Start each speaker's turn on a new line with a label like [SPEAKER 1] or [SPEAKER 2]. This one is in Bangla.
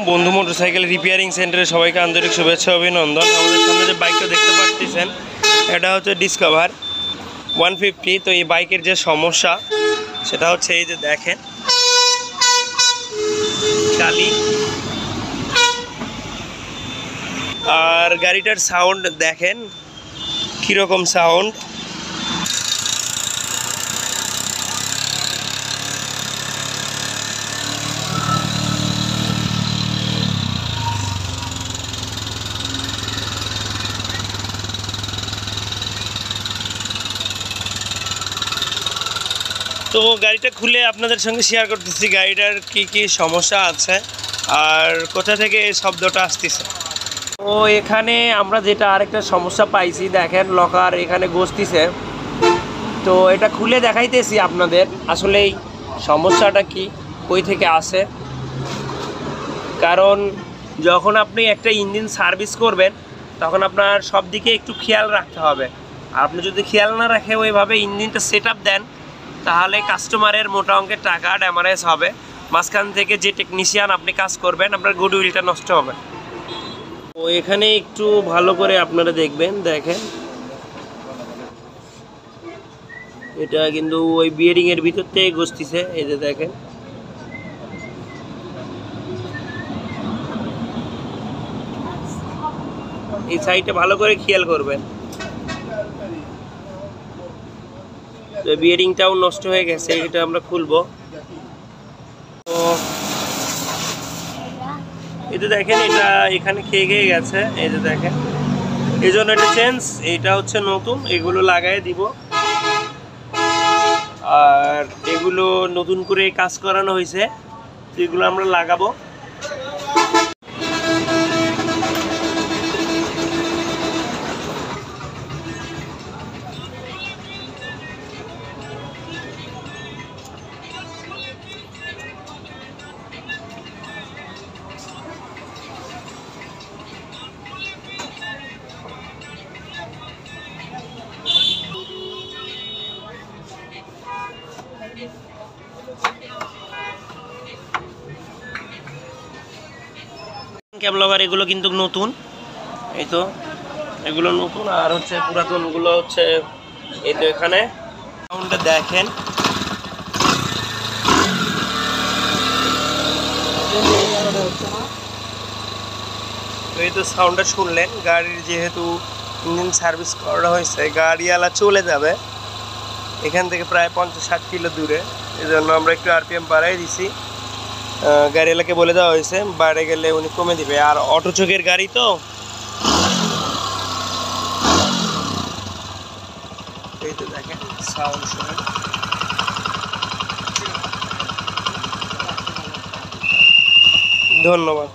[SPEAKER 1] বন্ধু মোটরসাইকেল রিপেয়ারিং সেন্টারে সবাইকে আন্তরিক শুভেচ্ছা অভিনন্দন। আমাদের সামনে যে বাইকটা দেখতে পাচ্ছেন এটা হচ্ছে ডিসকভার 150। তো এই বাইকের যে সমস্যা সেটা হচ্ছে এই যে দেখেন চালি, আর গাড়িটার সাউন্ড দেখেন কীরকম সাউন্ড। তো গাড়িটা খুলে আপনাদের সঙ্গে শেয়ার করতেছি গাড়িটার কি কি সমস্যা আছে আর কোথা থেকে এই শব্দটা আসতেছে। তো এখানে আমরা যেটা আরেকটা সমস্যা পাইছি, দেখেন লকার এখানে গসতিছে। তো এটা খুলে দেখাইতেছি আপনাদের আসলে এই সমস্যাটা কি, কই থেকে আসে। কারণ যখন আপনি একটা ইঞ্জিন সার্ভিস করবেন তখন আপনার সব দিকে একটু খেয়াল রাখতে হবে। আর আপনি যদি খেয়াল না রাখে ওইভাবে ইঞ্জিনটা সেট আপ দেন তাহলে কাস্টমারের মোটা অঙ্কের টাকা ড্যামারেজ হবে। মাঝখান থেকে যে টেকনিশিয়ান আপনি কাজ করবেন আপনার গুডউইলটা নষ্ট হবে। তো এখানে একটু ভালো করে আপনারা দেখবেন, দেখেন এটা কিন্তু ওই বিয়ারিং এর ভিতর থেকে গসতিছে। এই যে দেখেন এই সাইডে ভালো করে খেয়াল করবেন। তো বিয়ারিংটাও নষ্ট হয়ে গেছে, এটা আমরা খুলবো। তো এই যে দেখেন এটা এখানে খেয়ে গেছে, এই যে দেখেন এই জন্য এটা চেঞ্জ, এইটা হচ্ছে নতুন, এগুলো লাগাই দিব। আর এগুলো নতুন করে কাজ করানো হয়েছে, এগুলো আমরা লাগাবো। ক্যাম লগার এগুলো কিন্তু নতুন, এই তো এগুলো নতুন। আর হচ্ছে পুরাতনগুলো হচ্ছে এই তো এখানে সাউন্ডটা দেখেন। এই তো সাউন্ডটা শুনলেন। গাড়ির যেহেতু ইঞ্জিন সার্ভিস করা হয়েছে গাড়িওয়ালা চলে যাবে এখান থেকে প্রায় 50-60 কিলো দূরে, এই জন্য আমরা একটু আরপিএম বাড়াই দিছি। গাড়িওয়ালাকে বলে দেওয়া হয়েছে বাইরে গেলে উনি কমে দিবে। আর অটো চোখের গাড়ি তো এই তো দেখেন সাউন্ড শুনেন। ধন্যবাদ।